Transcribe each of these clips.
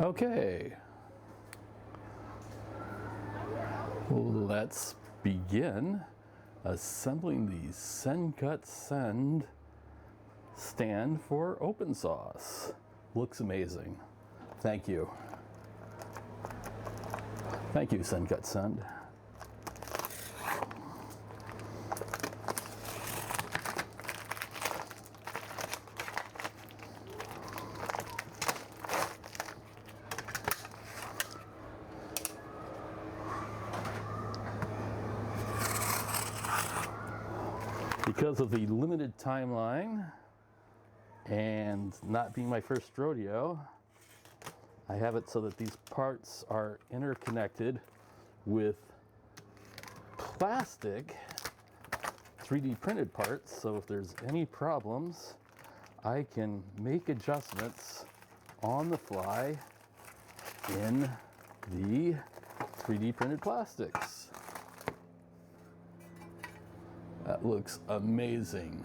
Okay, let's begin assembling the SendCutSend stand for open sauce. Looks amazing. Thank you. Thank you, SendCutSend. Because of the limited timeline and not being my first rodeo, I have it so that these parts are interconnected with plastic 3D printed parts, so if there's any problems, I can make adjustments on the fly in the 3D printed plastics. That looks amazing.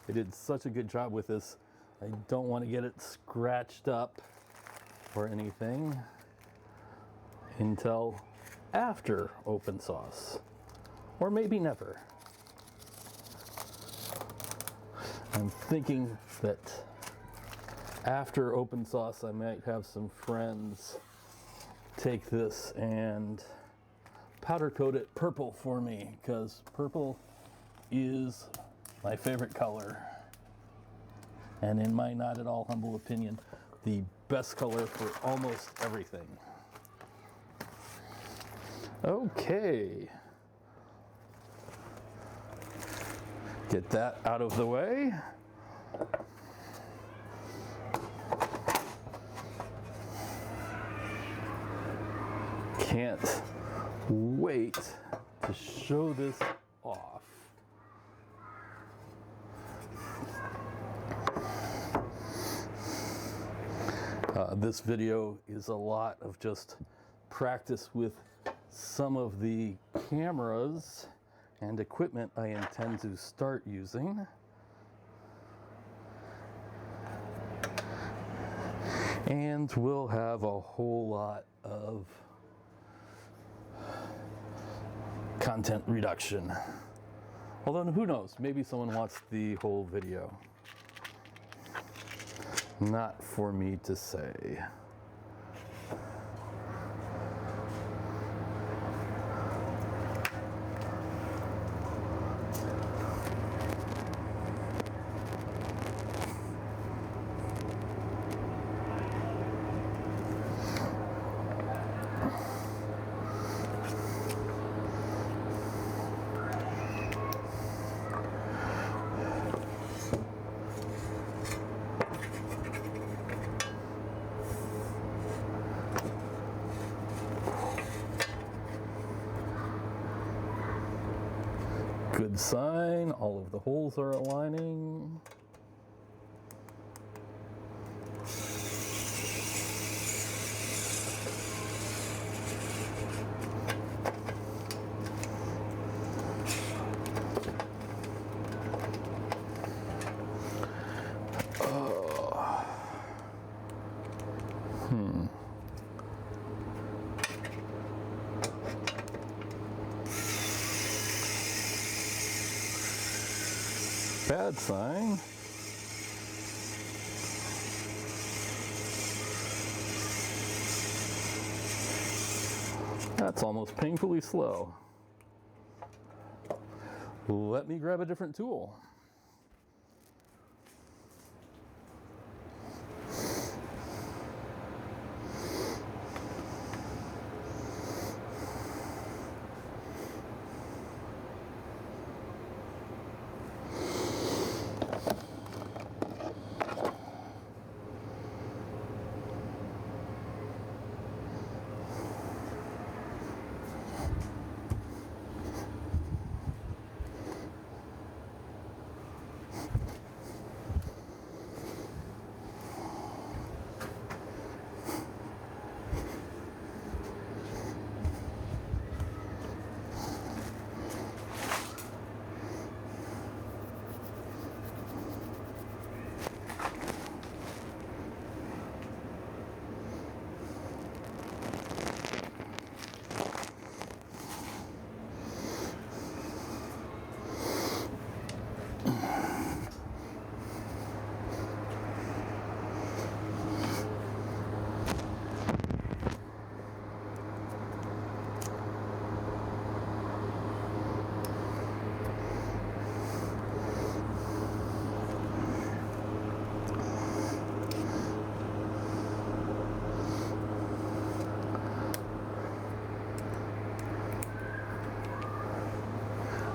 They did such a good job with this. I don't want to get it scratched up or anything until after open sauce, or maybe never. I'm thinking that after open sauce, I might have some friends take this and powder coat it purple for me, because purple is my favorite color, and in my not at all humble opinion, the best color for almost everything. Okay, get that out of the way. Can't wait to show this off. This video is a lot of just practice with some of the cameras and equipment I intend to start using. And we'll have a whole lot of content reduction. Although who knows, maybe someone wants the whole video. Not for me to say. Good sign, all of the holes are aligning. Bad sign. That's almost painfully slow. Let me grab a different tool.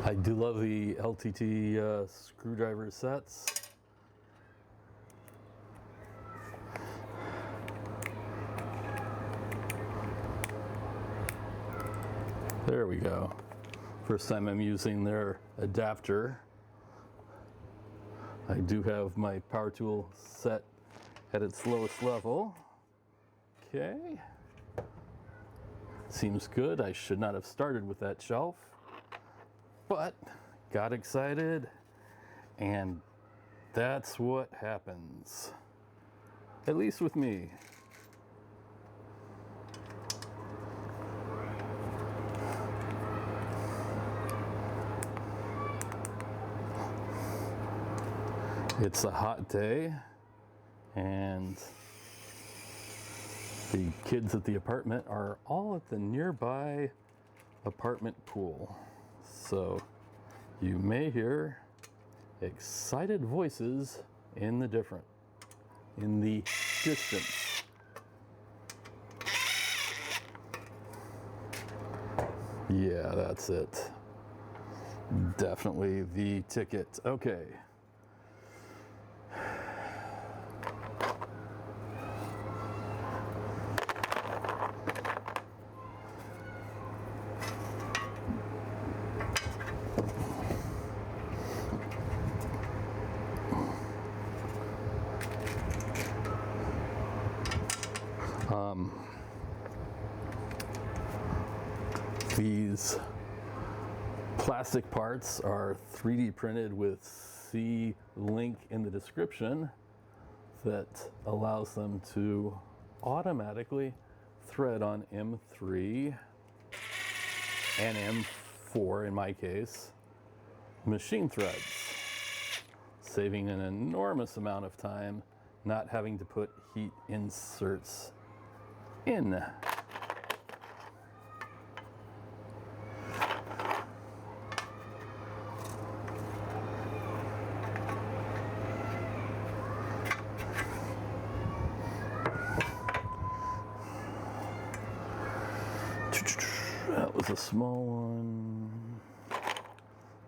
I do love the LTT screwdriver sets. There we go. First time I'm using their adapter. I do have my power tool set at its lowest level. Okay. Seems good. I should not have started with that shelf, but got excited, and that's what happens. At least with me. It's a hot day, and the kids at the apartment are all at the nearby apartment pool. So you may hear excited voices in the distance. Yeah, that's it. Definitely the ticket. Okay. These plastic parts are 3D printed with the link in the description that allows them to automatically thread on M3 and M4 in my case machine threads, saving an enormous amount of time not having to put heat inserts in. That was a small one.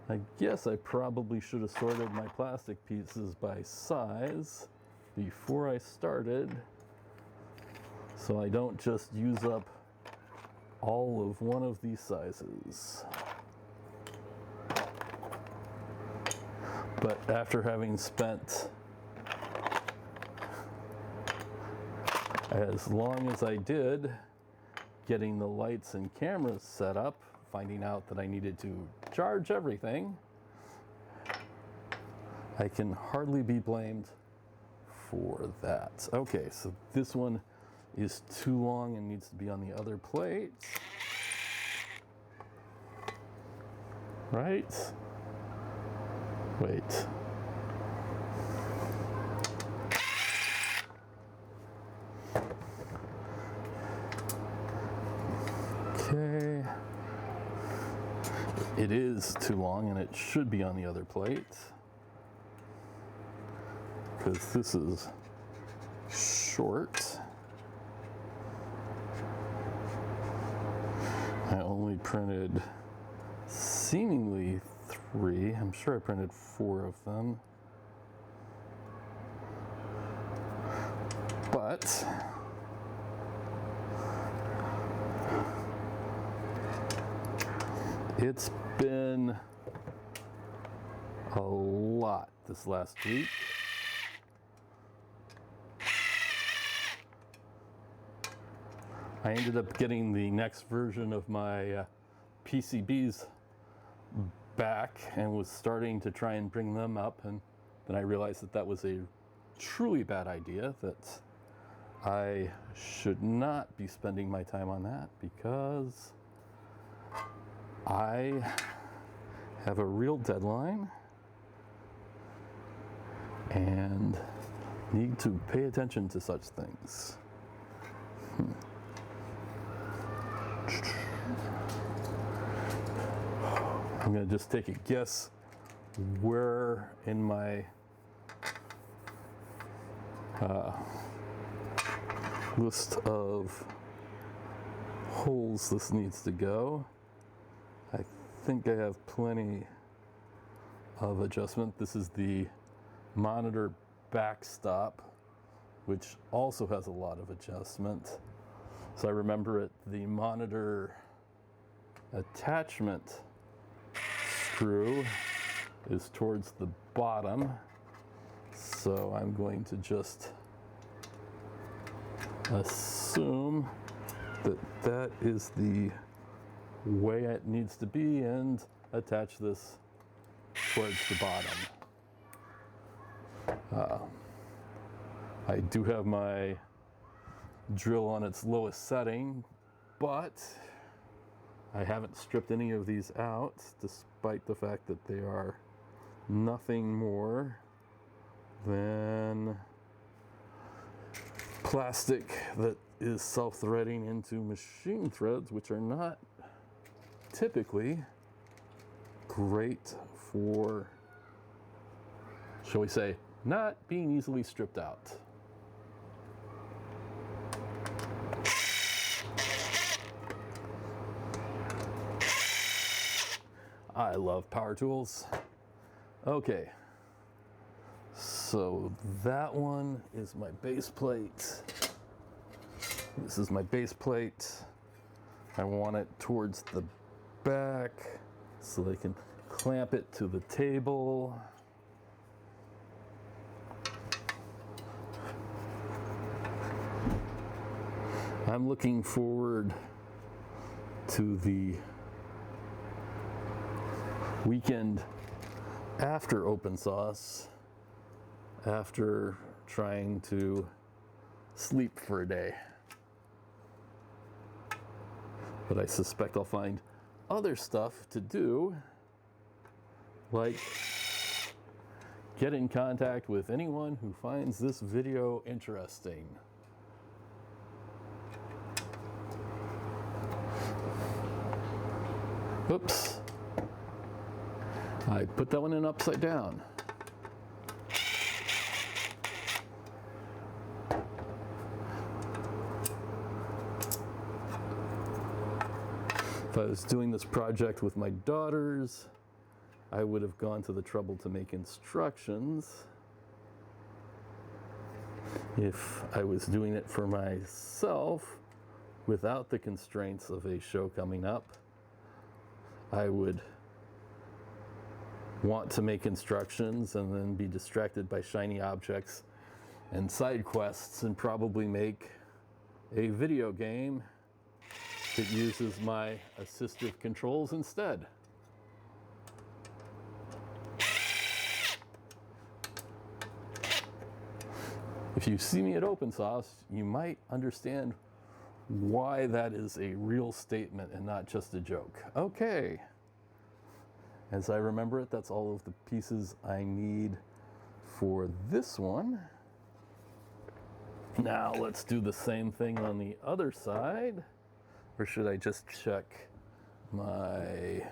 I guess I probably should have sorted my plastic pieces by size before I started, so I don't just use up all of one of these sizes. But after having spent as long as I did getting the lights and cameras set up, finding out that I needed to charge everything, I can hardly be blamed for that. Okay, so this one is too long and needs to be on the other plate. Right? Wait. Okay. It is too long and it should be on the other plate, because this is short. I only printed seemingly 3. I'm sure I printed 4 of them. But it's been a lot this last week. I ended up getting the next version of my PCBs back and was starting to try and bring them up, and then I realized that that was a truly bad idea, that I should not be spending my time on that because I have a real deadline and need to pay attention to such things. I'm going to just take a guess where in my list of holes this needs to go. I think I have plenty of adjustment. This is the monitor backstop, which also has a lot of adjustment. So I remember it, the monitor attachment screw is towards the bottom. So I'm going to just assume that that is the way it needs to be and attach this towards the bottom. I do have my drill on its lowest setting, but I haven't stripped any of these out, despite the fact that they are nothing more than plastic that is self-threading into machine threads, which are not typically great for, shall we say, not being easily stripped out. I love power tools. Okay, so that one is my base plate. This is my base plate. I want it towards the back so I can clamp it to the table. I'm looking forward to the weekend after OpenSauce, after trying to sleep for a day. But I suspect I'll find other stuff to do, like get in contact with anyone who finds this video interesting. Oops. I put that one in upside down. If I was doing this project with my daughters, I would have gone to the trouble to make instructions. If I was doing it for myself, without the constraints of a show coming up, I would want to make instructions and then be distracted by shiny objects and side quests and probably make a video game that uses my assistive controls instead. If you see me at OpenSauce, you might understand why that is a real statement and not just a joke. Okay. As I remember it, that's all of the pieces I need for this one. Now let's do the same thing on the other side. Or should I just check my...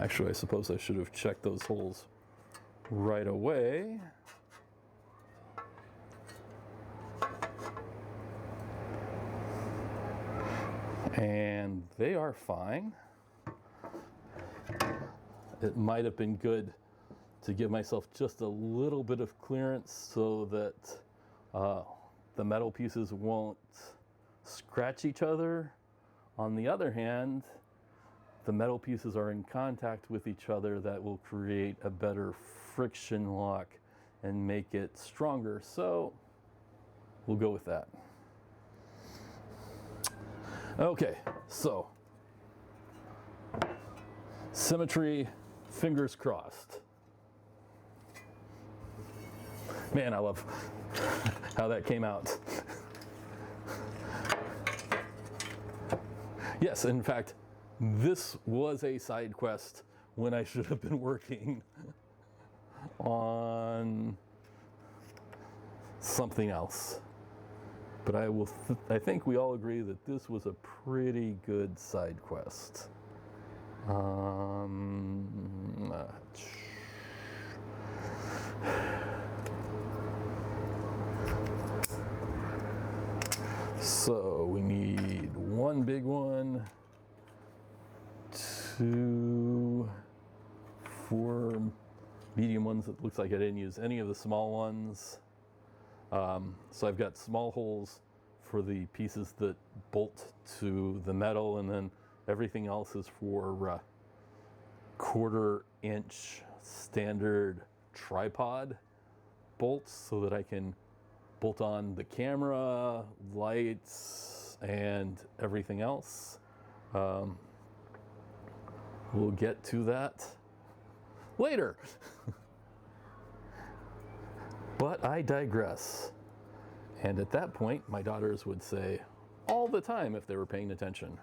Actually, I suppose I should have checked those holes right away. And they are fine. It might have been good to give myself just a little bit of clearance so that the metal pieces won't scratch each other. On the other hand, the metal pieces are in contact with each other. That will create a better friction lock and make it stronger. So we'll go with that. Okay, so symmetry, fingers crossed. Man, I love how that came out. Yes, in fact, this was a side quest when I should have been working on something else. But I think we all agree that this was a pretty good side quest. So we need one big one, 2, 4 medium ones. It looks like I didn't use any of the small ones. So I've got small holes for the pieces that bolt to the metal, and then everything else is for 1/4 inch standard tripod bolts so that I can bolt on the camera, lights, and everything else. We'll get to that later. But I digress. And at that point, my daughters would say all the time if they were paying attention.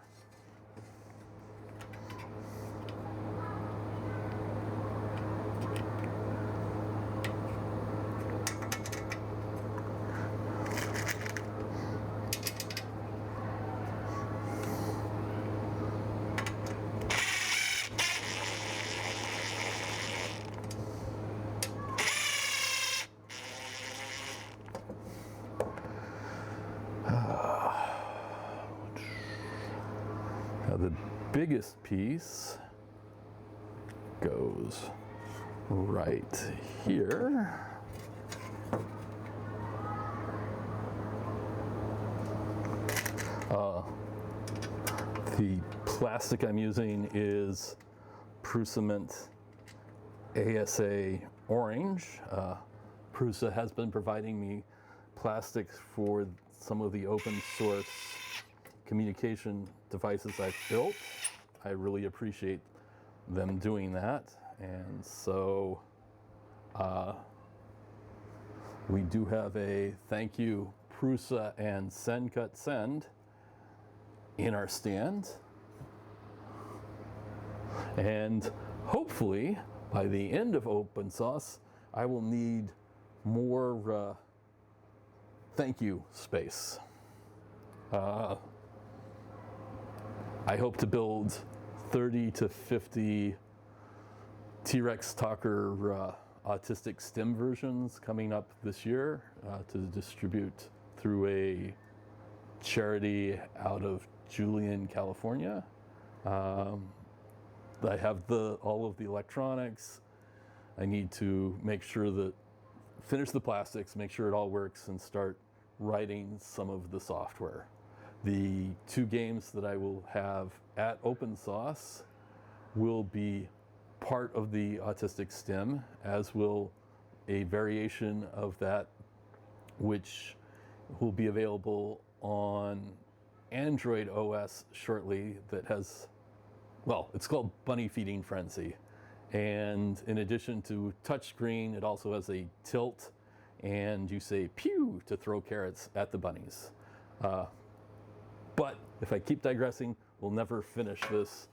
Now the biggest piece goes right here. The plastic I'm using is Prusament ASA Orange. Prusa has been providing me plastics for some of the open source communication devices I've built. I really appreciate them doing that. And so we do have a thank you Prusa and SendCutSend in our stand. And hopefully by the end of open source, I will need more thank you space. I hope to build 30 to 50 T-Rex Talker autistic STEM versions coming up this year to distribute through a charity out of Julian, California. I have all of the electronics. I need to make sure that, finish the plastics, make sure it all works, and start writing some of the software. The 2 games that I will have at Open Source will be part of the autistic STEM, as will a variation of that which will be available on Android OS shortly that has, well, it's called Bunny Feeding Frenzy. And in addition to touchscreen, it also has a tilt, and you say pew to throw carrots at the bunnies. But if I keep digressing, we'll never finish this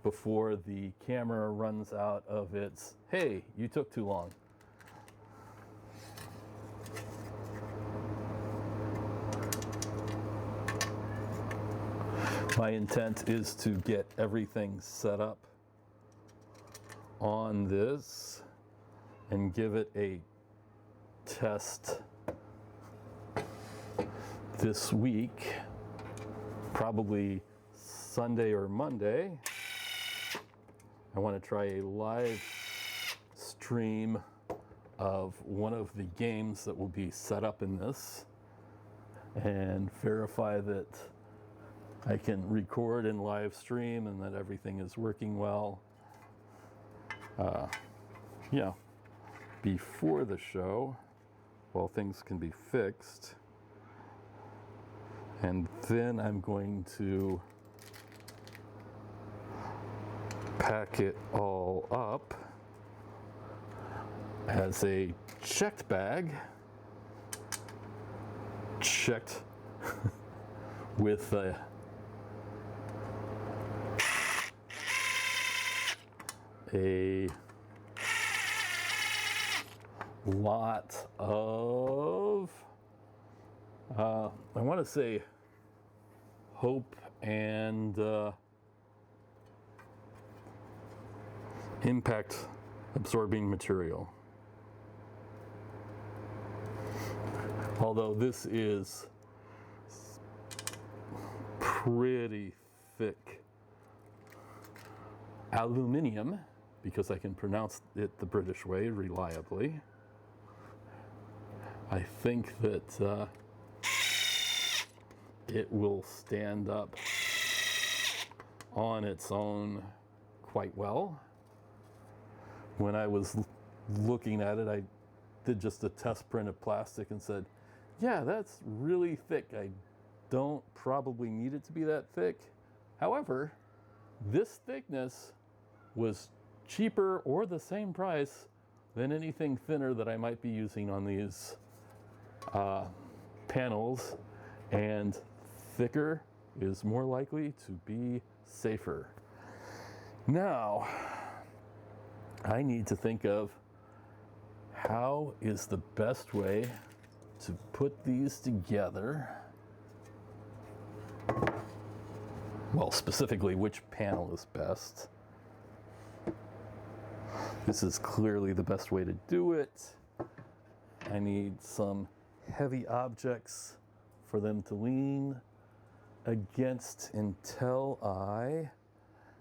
before the camera runs out of its, hey, you took too long. My intent is to get everything set up on this and give it a test this week, probably Sunday or Monday. I want to try a live stream of one of the games that will be set up in this and verify that I can record and live stream and that everything is working well. Before the show, while things can be fixed. And then I'm going to pack it all up as a checked bag, checked with a lot of, I want to say, hope and impact absorbing material. Although this is pretty thick aluminium, because I can pronounce it the British way reliably. I think that it will stand up on its own quite well. When I was looking at it, I did just a test print of plastic and said, yeah, that's really thick. I don't probably need it to be that thick. However, this thickness was cheaper or the same price than anything thinner that I might be using on these panels, and thicker is more likely to be safer. Now, I need to think of how is the best way to put these together. Well, specifically, which panel is best. This is clearly the best way to do it. I need some heavy objects for them to lean against until I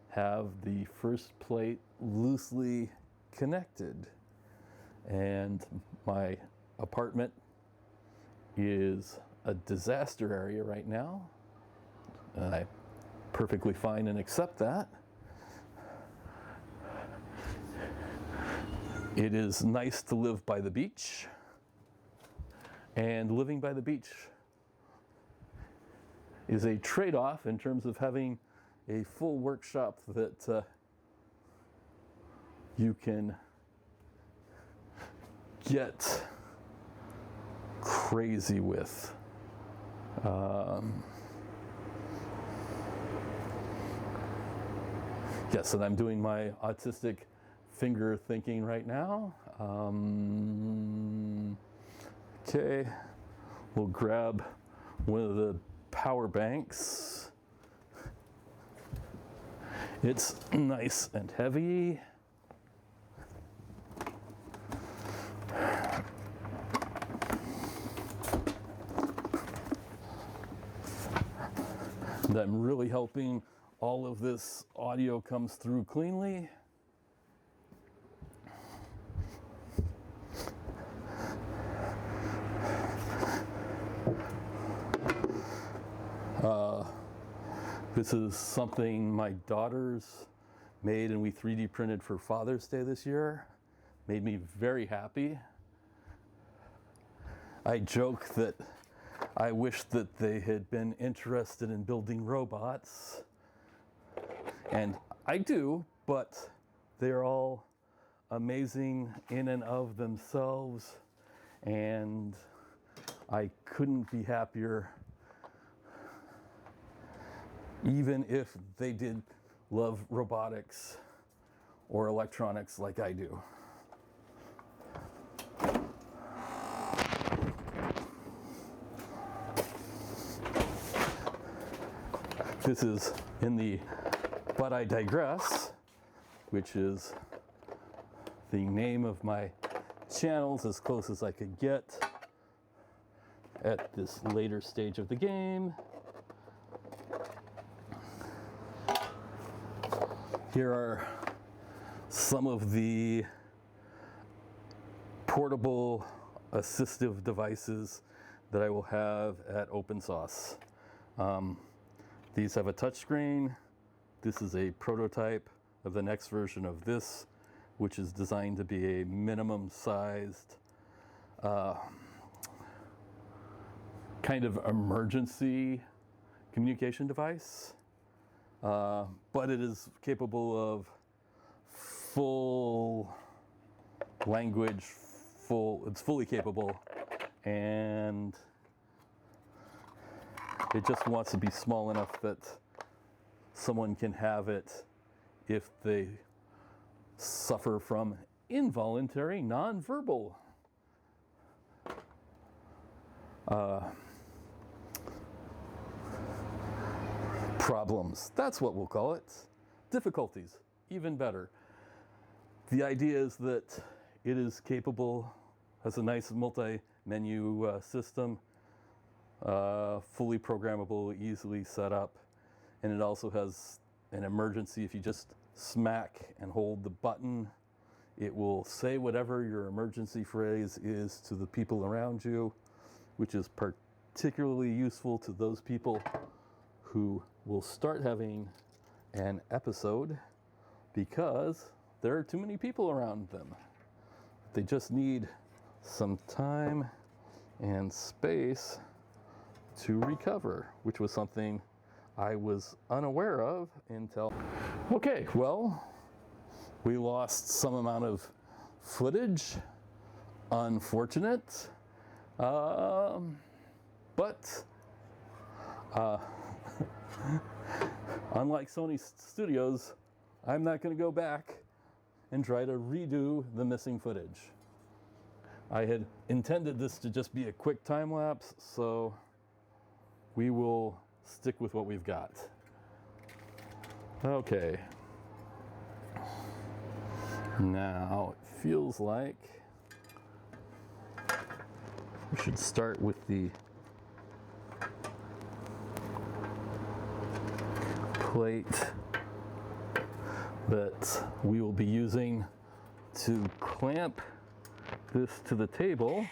have the first plate loosely connected. And my apartment is a disaster area right now, and I'm perfectly fine and accept that. It is nice to live by the beach, and living by the beach is a trade-off in terms of having a full workshop that you can get crazy with. Yes, and I'm doing my autistic finger thinking right now. Okay, we'll grab one of the power banks. It's nice and heavy. And I'm really hoping all of this audio comes through cleanly. This is something my daughters made and we 3D printed for Father's Day this year. Made me very happy. I joke that I wish that they had been interested in building robots. And I do, but they're all amazing in and of themselves. And I couldn't be happier, even if they did love robotics or electronics like I do. This is in the But I Digress, which is the name of my channels, as close as I could get at this later stage of the game. Here are some of the portable assistive devices that I will have at Open Source. These have a touchscreen. This is a prototype of the next version of this, which is designed to be a minimum sized kind of emergency communication device. But it is capable of full language, it's fully capable, and it just wants to be small enough that someone can have it if they suffer from involuntary nonverbal problems. That's what we'll call it. Difficulties, even better. The idea is that it is capable, has a nice multi-menu system, fully programmable, easily set up, and it also has an emergency. If you just smack and hold the button, it will say whatever your emergency phrase is to the people around you, which is particularly useful to those people who will start having an episode because there are too many people around them. They just need some time and space to recover, which was something I was unaware of until... Okay, well, we lost some amount of footage. Unfortunate. But unlike Sony Studios, I'm not going to go back and try to redo the missing footage. I had intended this to just be a quick time lapse, so we will stick with what we've got. Okay. Now it feels like we should start with the plate that we will be using to clamp this to the table.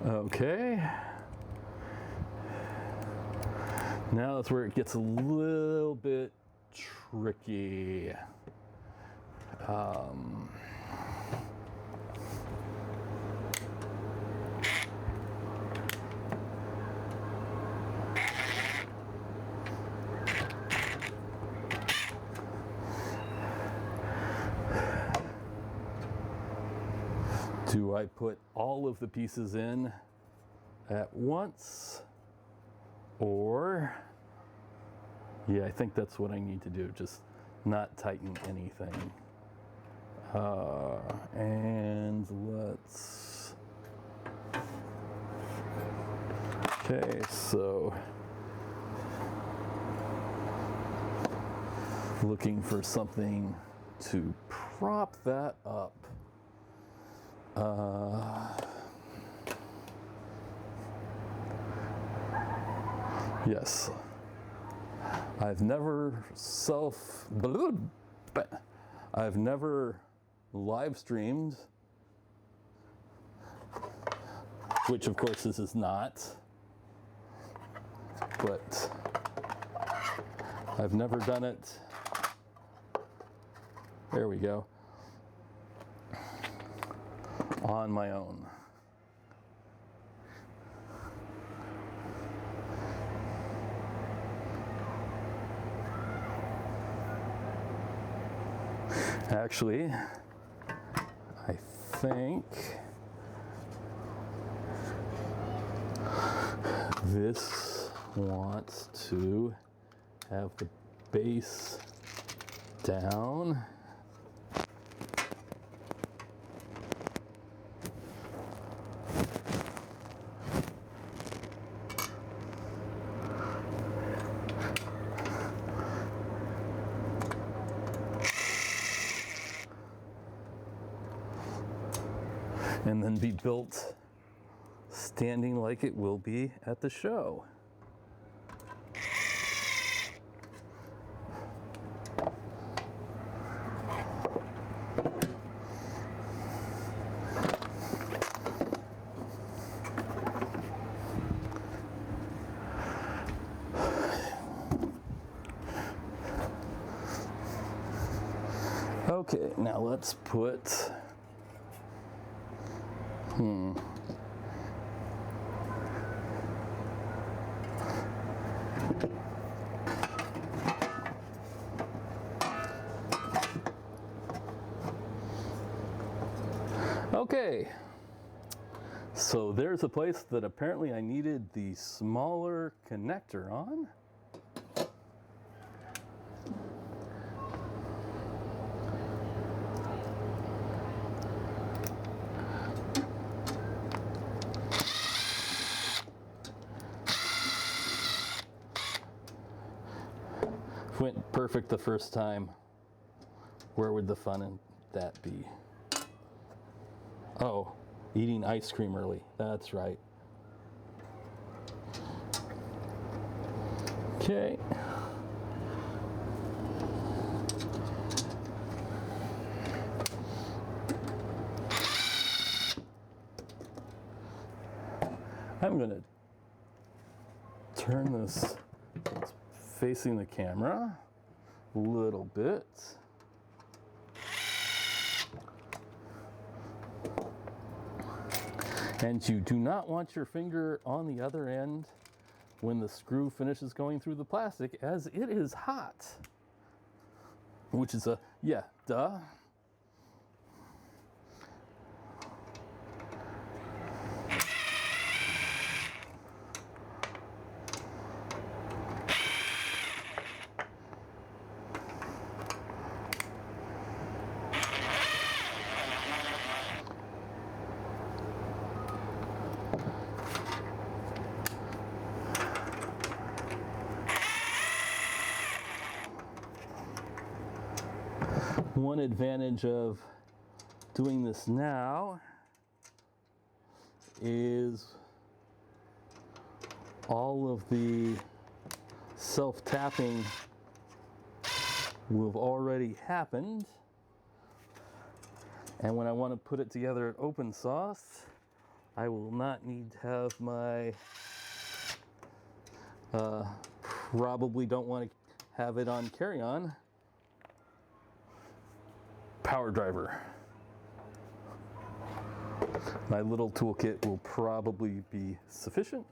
Okay. Now that's where it gets a little bit tricky. Do I put all of the pieces in at once? Or, yeah, I think that's what I need to do, just not tighten anything. And let's, okay, so looking for something to prop that up. Yes, I've never live streamed, which of course this is not, but I've never done it. There we go. On my own. Actually, I think this wants to have the base down. And then be built standing like it will be at the show. Okay, now let's put Okay, so there's a place that apparently I needed the smaller connector on. went perfect the first time, where would the fun in that be? Oh, eating ice cream early. That's right. Okay. I'm going to turn this facing the camera a little bit. And you do not want your finger on the other end when the screw finishes going through the plastic, as it is hot. Which is duh. One advantage of doing this now is all of the self-tapping will have already happened, and when I want to put it together at open sauce, I will not need to have my probably don't want to have it on carry-on power driver. My little toolkit will probably be sufficient.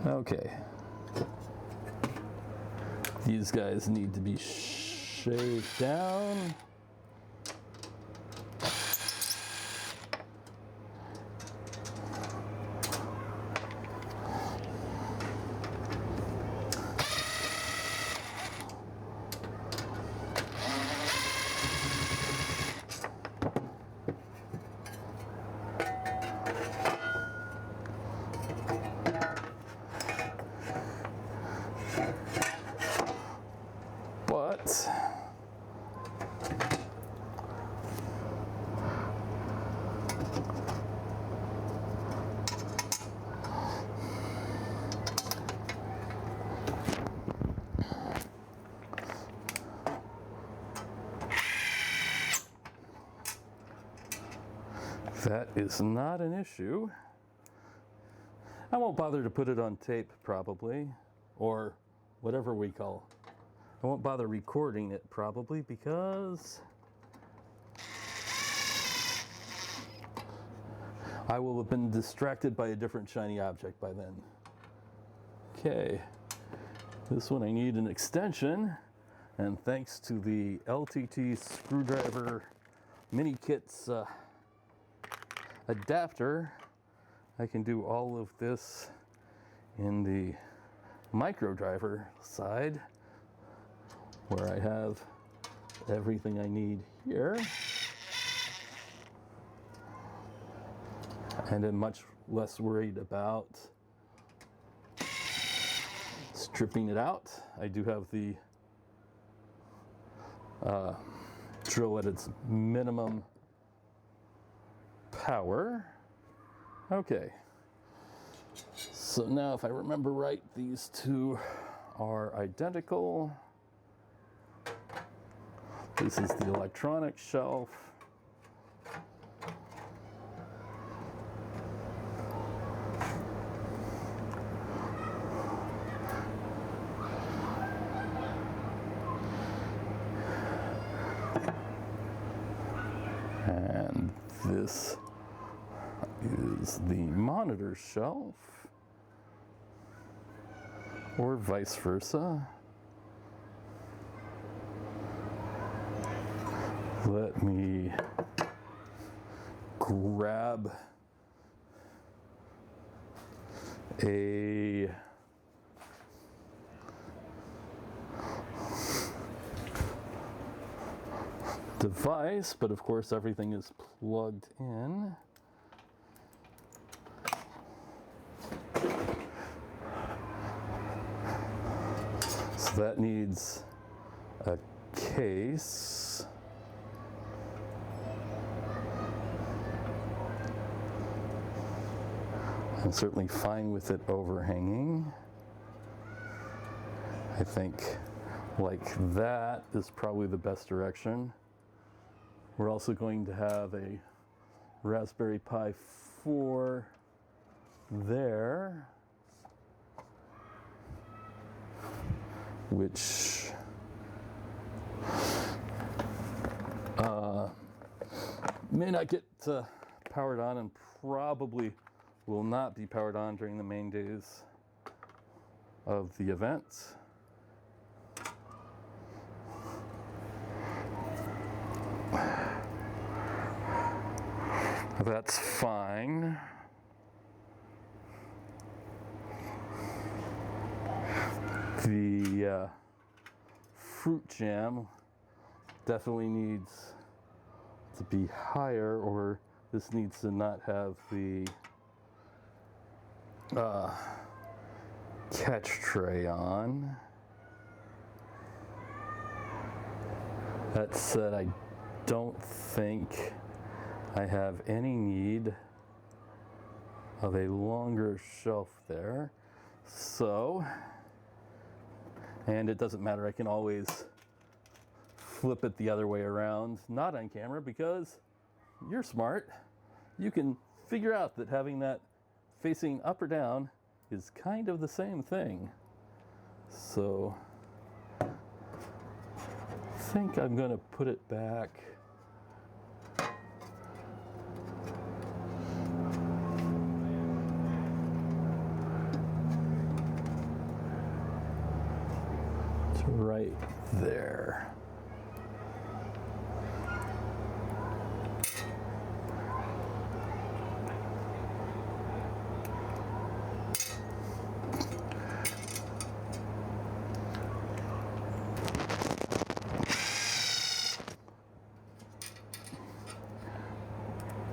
Okay. These guys need to be shaved down. But that is not an issue. I won't bother to put it on tape, probably, or whatever we call. I won't bother recording it, probably, because I will have been distracted by a different shiny object by then. Okay, this one I need an extension, and thanks to the LTT screwdriver mini kit's adapter, I can do all of this in the micro driver side, where I have everything I need here, and I'm much less worried about stripping it out. I do have the drill at its minimum power. Okay, so now if I remember right, these two are identical. This is the electronic shelf. And this is the monitor shelf, or vice versa. Let me a device, but of course everything is plugged in. So that needs a case. I'm certainly fine with it overhanging. I think like that is probably the best direction. We're also going to have a Raspberry Pi 4 there, which may not get powered on and probably will not be powered on during the main days of the event. That's fine. The fruit jam definitely needs to be higher, or this needs to not have the catch tray on. That said, I don't think I have any need of a longer shelf there. So, and it doesn't matter, I can always flip it the other way around, not on camera, because you're smart. You can figure out that having that facing up or down is kind of the same thing. So I think I'm going to put it back to right there.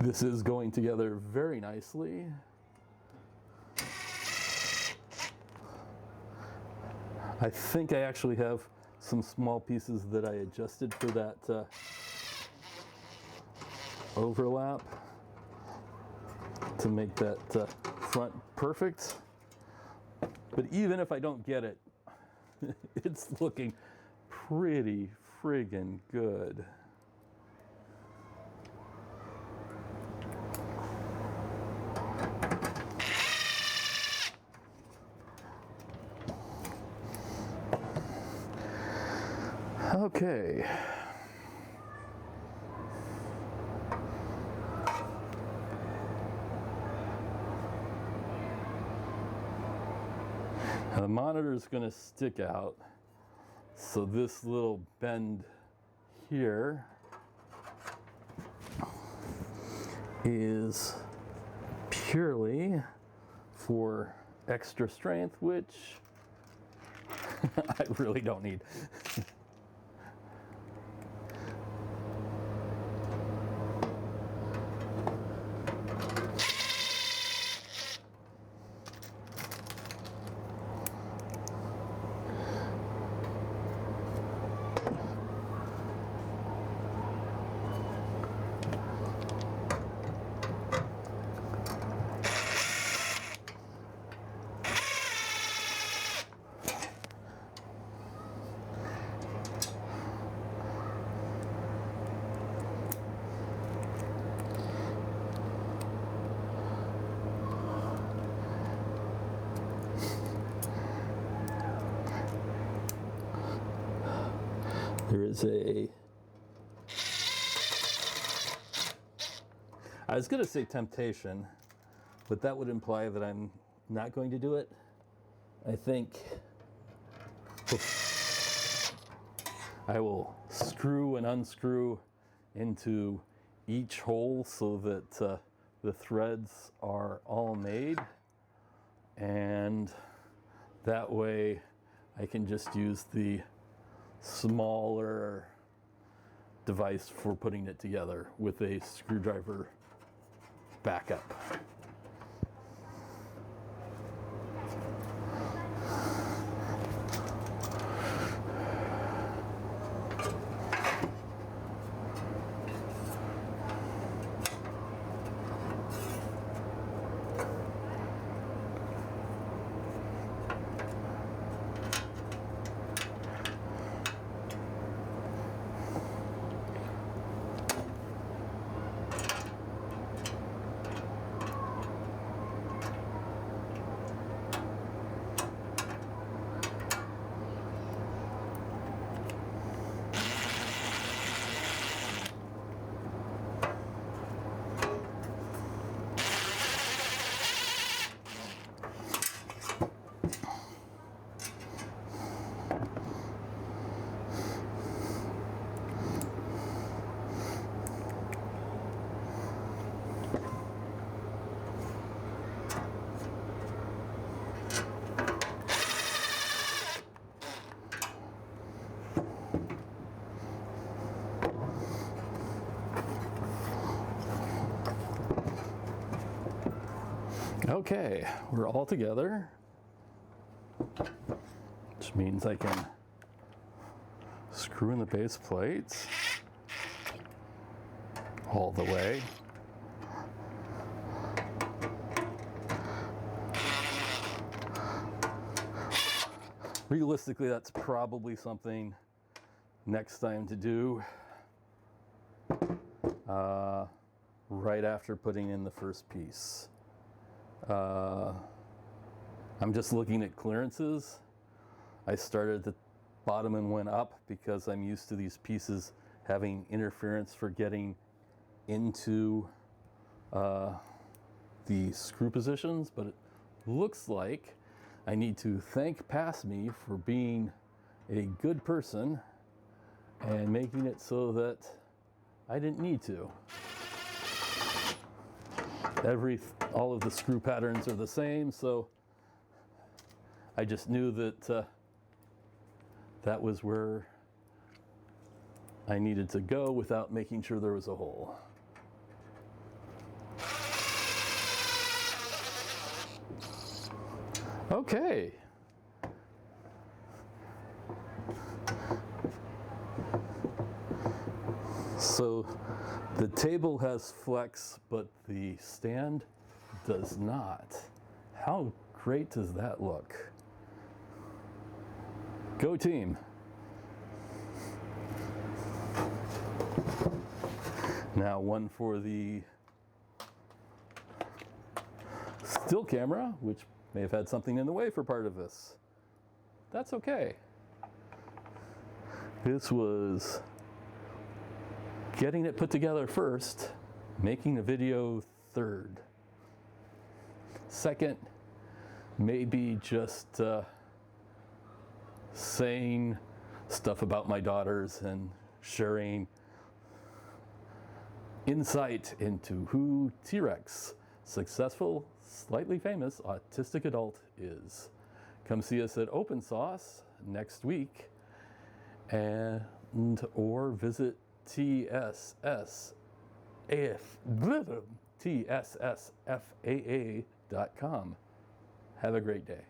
This is going together very nicely. I think I actually have some small pieces that I adjusted for that overlap to make that front perfect. But even if I don't get it, it's looking pretty friggin' good. Okay. Now the monitor is going to stick out, so this little bend here is purely for extra strength, which I really don't need. There is I was going to say temptation, but that would imply that I'm not going to do it. I think I will screw and unscrew into each hole so that the threads are all made. and that way I can just use the smaller device for putting it together with a screwdriver backup. Okay, we're all together, which means I can screw in the base plates all the way. Realistically, that's probably something next time to do, right after putting in the first piece. I'm just looking at clearances. I started at the bottom and went up because I'm used to these pieces having interference for getting into the screw positions, but it looks like I need to thank Past Me for being a good person and making it so that I didn't need to. All of the screw patterns are the same, so I just knew that that was where I needed to go without making sure there was a hole. Okay. So the table has flex, but the stand does not. How great does that look? Go team. Now one for the still camera, which may have had something in the way for part of this. That's okay. This was getting it put together first, making a video third. Second, maybe just saying stuff about my daughters and sharing insight into who T-Rex, successful, slightly famous, autistic adult is. Come see us at Open Sauce next week, and or visit TSSFAA.com. Have a great day.